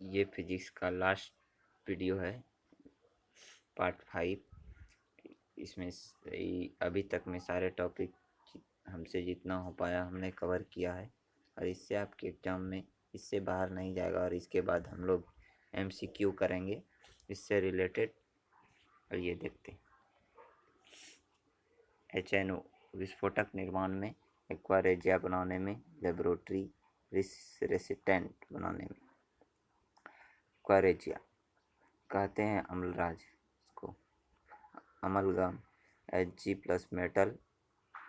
ये फिजिक्स का last video है, पार्ट 5। इसमें अभी तक में सारे टॉपिक हमसे जितना हो पाया हमने कवर किया है, और इससे आपके एग्ज़ाम में इससे बाहर नहीं जाएगा। और इसके बाद हम लोग MCQ करेंगे इससे रिलेटेड। और ये देखते हैं, HNO विस्फोटक निर्माण में, एक्वा रेजिया बनाने में, लेबोरेटरी रेसिस्टेंट बनाने में। एक्वा रेजिया कहते हैं अम्लराज को, amalgam Hg plus metal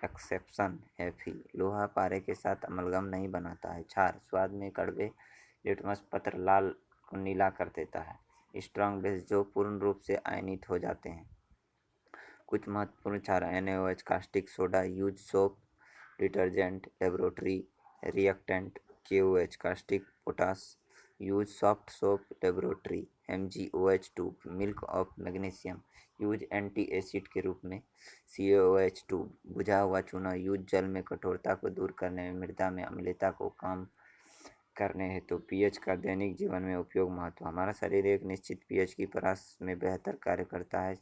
exception Fe लोहा पारे के साथ अमलगम नहीं बनाता है। क्षार स्वाद में कड़वे, लिटमस पत्र लाल को नीला कर देता है। स्ट्रॉन्ग बेस जो पूर्ण रूप से आयनित हो जाते हैं। कुछ महत्वपूर्ण क्षार NaOH caustic soda, use soap, detergent, laboratory reactant, KOH caustic potash, use soft soap, laboratory MgOH2 milk of magnesium, use anti acid के रूप में CaOH2 बुझा हुआ चूना, यूज जल में कठोरता को दूर करने में, मृदा में अम्लता को कम करने हेतु। पीएच का दैनिक जीवन में उपयोग महत्व। हमारा शरीर एक निश्चित पीएच की परास में बेहतर कार्य करता है,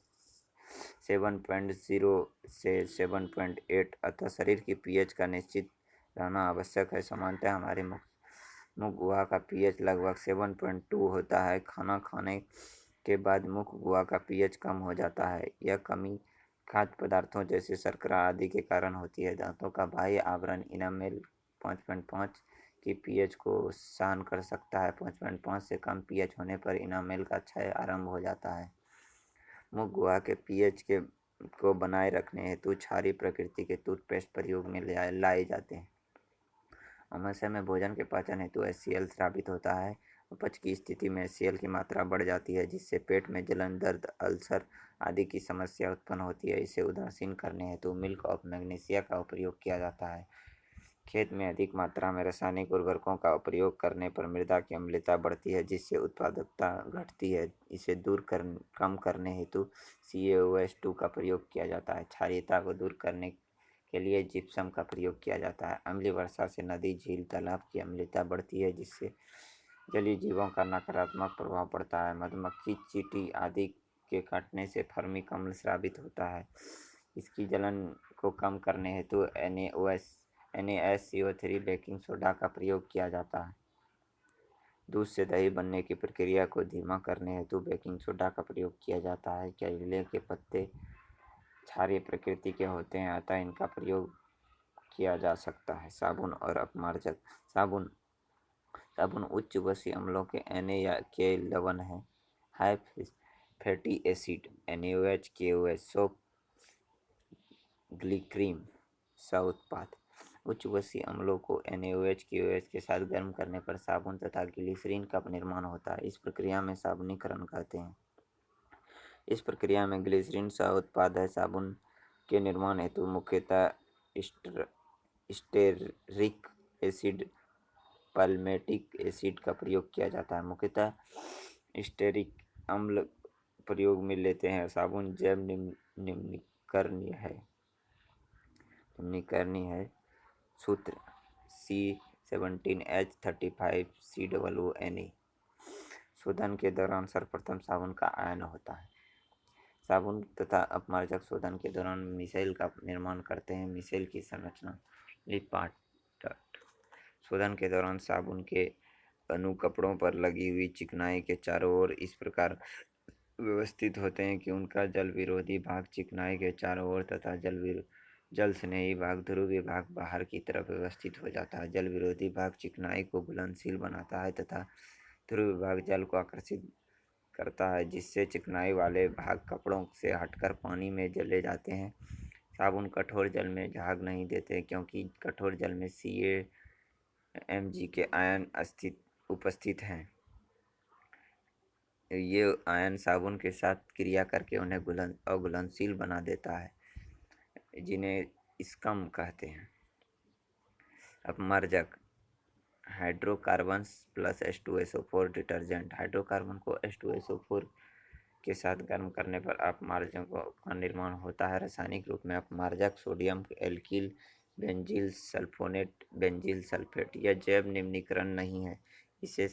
7.0 से 7.8। अतः शरीर की पीएच का निश्चित रहना आवश्यक है। सामान्यतः हमारे मुख गुहा का पीएच लगभग 7.2 होता है। खाना खाने के बाद मुख गुहा का पीएच कम हो जाता है। यह कमी खाद्य पदार्थों जैसे शर्करा आदि के कारण होती है। दांतों का बाह्य आवरण इनामेल 5.5 की पीएच को सहन कर सकता है। 5.5 से कम पीएच होने पर इनामेल का क्षय आरंभ हो जाता है। मुख गुहा के पीएच को बनाए रखने हेतु क्षारीय प्रकृति के टूथपेस्ट प्रयोग में लाए जाते हैं। आमाशय में भोजन के पाचन हेतु HCl स्रावित होता है। अपच की स्थिति में HCl की मात्रा बढ़ जाती है, जिससे पेट में जलन, दर्द, अल्सर आदि की समस्या उत्पन्न होती है। इसे उदासीन करने हेतु मिल्क ऑफ मैग्नीशिया का प्रयोग किया जाता है। खेत में अधिक मात्रा में रासायनिक उर्वरकों का प्रयोग करने पर मृदा की अम्लता बढ़ती है, जिससे उत्पादकता घटती है। इसे कम करने हेतु CaOH2 का प्रयोग किया जाता है। क्षारीयता को दूर करने के लिए जिप्सम का प्रयोग किया जाता है। अम्लीय वर्षा से नदी, झील, तालाब की अम्लता बढ़ती है, जिससे जलीय जीवों का नकारात्मक प्रभाव पड़ता है। मधुमक्खी, चींटी आदि के काटने से फर्मिक अम्ल स्रावित होता है। इसकी जलन को कम करने हेतु NaSCO3 बेकिंग सोडा का प्रयोग किया जाता है। दूध से दही बनने की प्रक्रिया को धीमा करने हेतु बेकिंग सोडा का प्रयोग किया जाता है। केले के पत्ते क्षारीय प्रकृति के होते हैं, अतः इनका प्रयोग किया जा सकता है। साबुन और अपमार्जक। साबुन उच्च वसीय अम्लों के Na या K लवण है। High fatty acid NaOH, KOH, soap, glycerine सा उत्पाद। उच्च वसीय अम्लों को NaOH, KOH के साथ गर्म करने पर साबुन तथा ग्लिसरीन का निर्माण होता है। इस प्रक्रिया में साबुनीकरण कहते हैं। इस प्रक्रिया में ग्लिसरीन सह उत्पाद है। साबुन के निर्माण हेतु मुख्यतः स्टेरिक एसिड, पाल्मेटिक एसिड का प्रयोग किया जाता है। मुख्यतः स्टेरिक अम्ल प्रयोग में लेते हैं। साबुन जैव निम्नीकरणीय है। सूत्र C17H35COONA। शोधन के दौरान सर्वप्रथम साबुन का आयन होता है। साबुन तथा अपमार्जक शोधन के दौरान मिसेल का निर्माण करते हैं। मिसेल की संरचना लिपार्ट। शोधन के दौरान साबुन के अणु कपड़ों पर लगी हुई चिकनाई के चारों ओर इस प्रकार व्यवस्थित होते हैं कि उनका जल विरोधी भाग चिकनाई के चारों ओर तथा जल स्नेही भाग, ध्रुवीय भाग बाहर की तरफ व्यवस्थित हो जाता है। जल विरोधी भाग चिकनाई को घुलनशील बनाता है तथा ध्रुवीय भाग जल को आकर्षित करता है, जिससे चिकनाई वाले भाग कपड़ों से हटकर पानी में चले जाते हैं। साबुन कठोर जल में झाग नहीं देते, क्योंकि कठोर जल में CaMg के आयन उपस्थित हैं। ये आयन साबुन के साथ क्रिया करके उन्हें अघुलनशील बना देता है, जिन्हें स्कम कहते हैं। अपमार्जक hydrocarbons plus H2SO4 detergent. Hydrocarbon को H2SO4 के साथ गर्म करने पर अपमार्जकों का निर्माण होता है। रासायनिक रूप में अपमार्जक sodium alkyl benzyl sulphonate, benzyl sulphate. यह जैव निम्नीकरण नहीं है। इसे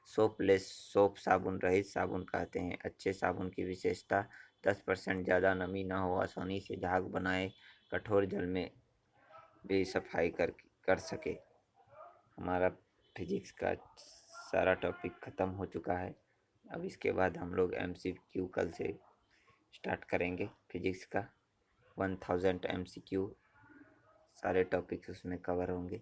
सोपलेस सोप साबुन रहित साबुन कहते हैं। अच्छे साबुन की विशेषता 10% ज़्यादा नमी न हो, आसानी से झाग बनाए, कठोर जल में भी सफाई कर सके। हमारा फिजिक्स का सारा टॉपिक ख़त्म हो चुका है। अब इसके बाद हम लोग MCQ कल से स्टार्ट करेंगे। फिजिक्स का 1000 MCQ सारे टॉपिक्स उसमें कवर होंगे।